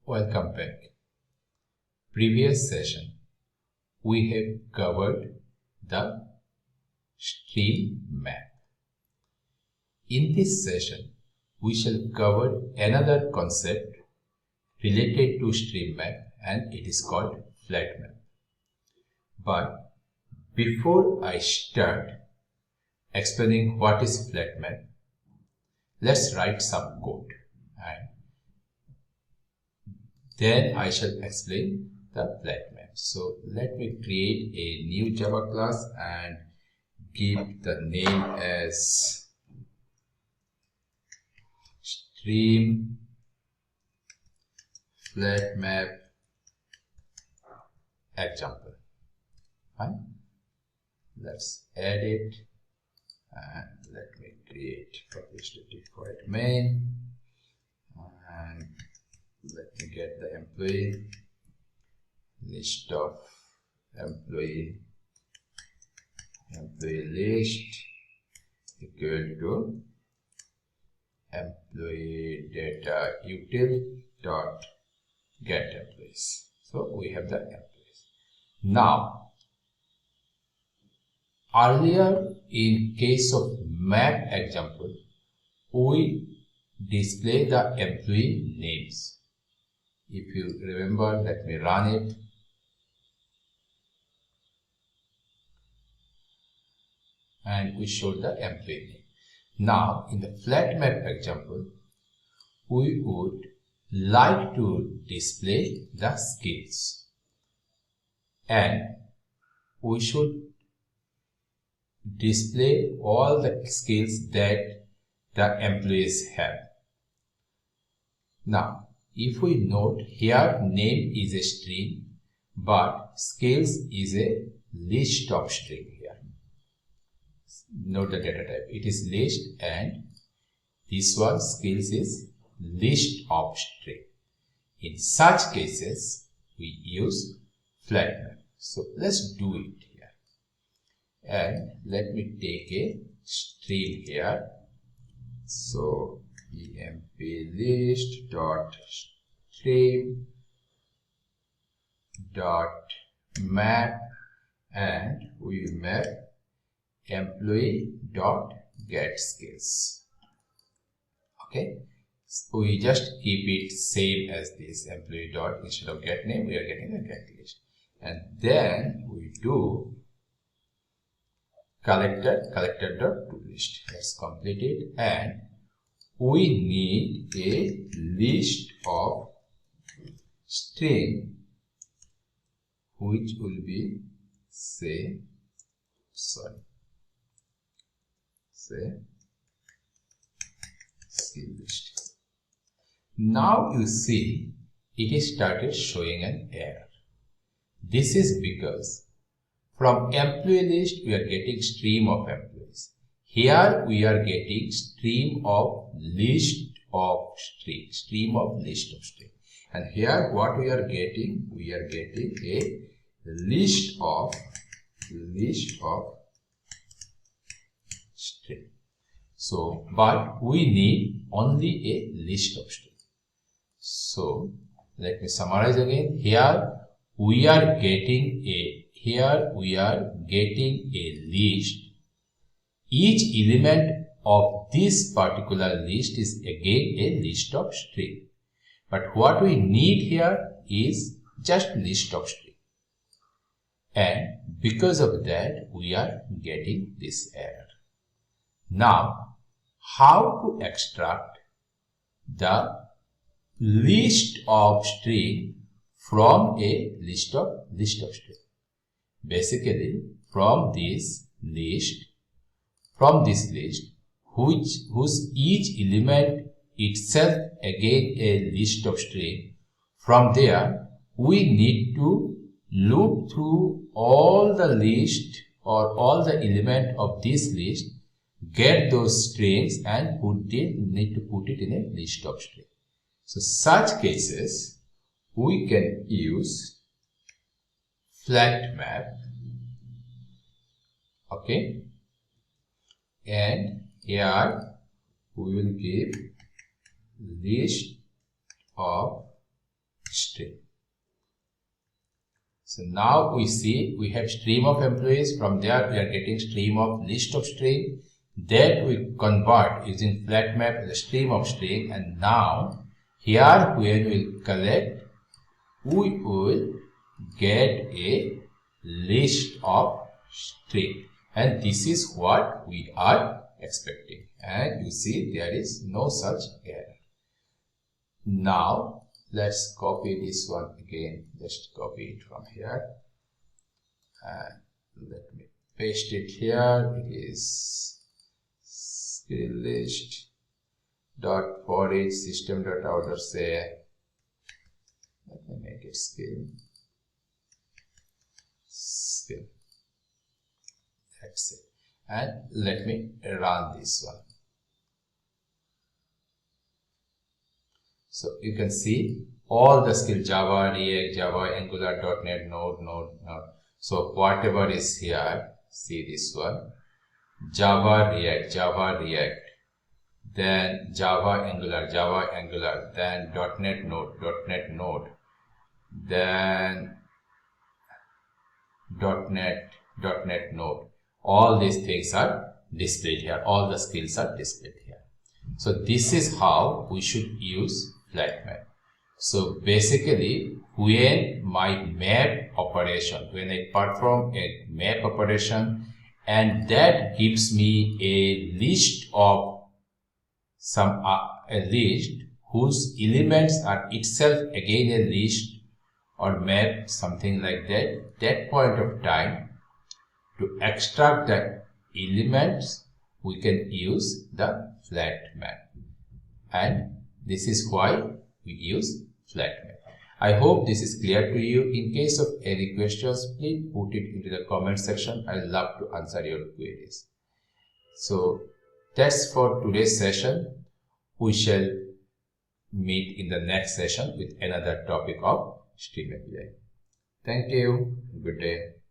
Welcome back. Previous session we have covered the stream map. In this session we shall cover another concept related to stream map, and it is called flat map. But before I start explaining what is flat map, let's write some code and then I shall explain the flat map. So let me create a new Java class and give the name as stream flat map example. Fine. Let's add it and let me create public static void main and let me get the employee list of employee list equal to employee data util dot get employees. So we have the employees. Now earlier in case of map example we display the employee names. If you remember, let me run it. And we showed the employee name. Now in the flat map example we would like to display the skills, and we should display all the skills that the employees have. Now if we note here, name is a string but skills is a list of string here. Note the data type, it is list, and this one skills is list of string. In such cases we use flat map. So let's do it here, and let me take a string here. So emp list dot stream dot map, and we map employee dot get skills. Okay, so we just keep it same as this employee dot, instead of get name we are getting a get list, and then we do collector dot to list. Let's complete it, and we need a list of string which will be say skill list. Now you see it is started showing an error. This is because from employee list we are getting stream of employees. Here we are getting stream of list of string, and here what we are getting? We are getting a list of string. So, but we need only a list of string. So let me summarize again. Here we are getting a list. Each element of this particular list is again a list of string. But what we need here is just list of string. And because of that we are getting this error. Now how to extract the list of string from a list of string? Basically from this list whose each element itself again a list of string, from there we need to loop through all the list or all the element of this list, get those strings and need to put it in a list of string. So such cases we can use flat map. Okay, and here we will give list of So now we see we have stream of employees. From there we are getting stream of list of string. That we convert using flat map as a stream of string. And now here when we collect, we will get a list of string. And this is what we are expecting. And you see there is no such error. Now let's copy this one again. Just copy it from here and let me paste it here. It is skill list dot for each system dot outer say. Let me make it skill. That's it. And let me run this one. So you can see all the skill Java, React, Java, Angular, .NET, Node. So whatever is here, see this one, Java, React, then Java, Angular, then .NET Node, then .NET Node. All these things are displayed here. All the skills are displayed here. So this is how we should use flat map. So basically, when my map operation, when I perform a map operation, and that gives me a list of a list whose elements are itself again a list or map, something like that. That point of time, to extract the elements, we can use the flat map. And this is why we use flat map. I hope this is clear to you. In case of any questions, please put it into the comment section. I love to answer your queries. So that's for today's session. We shall meet in the next session with another topic of Stream API. Thank you. Good day.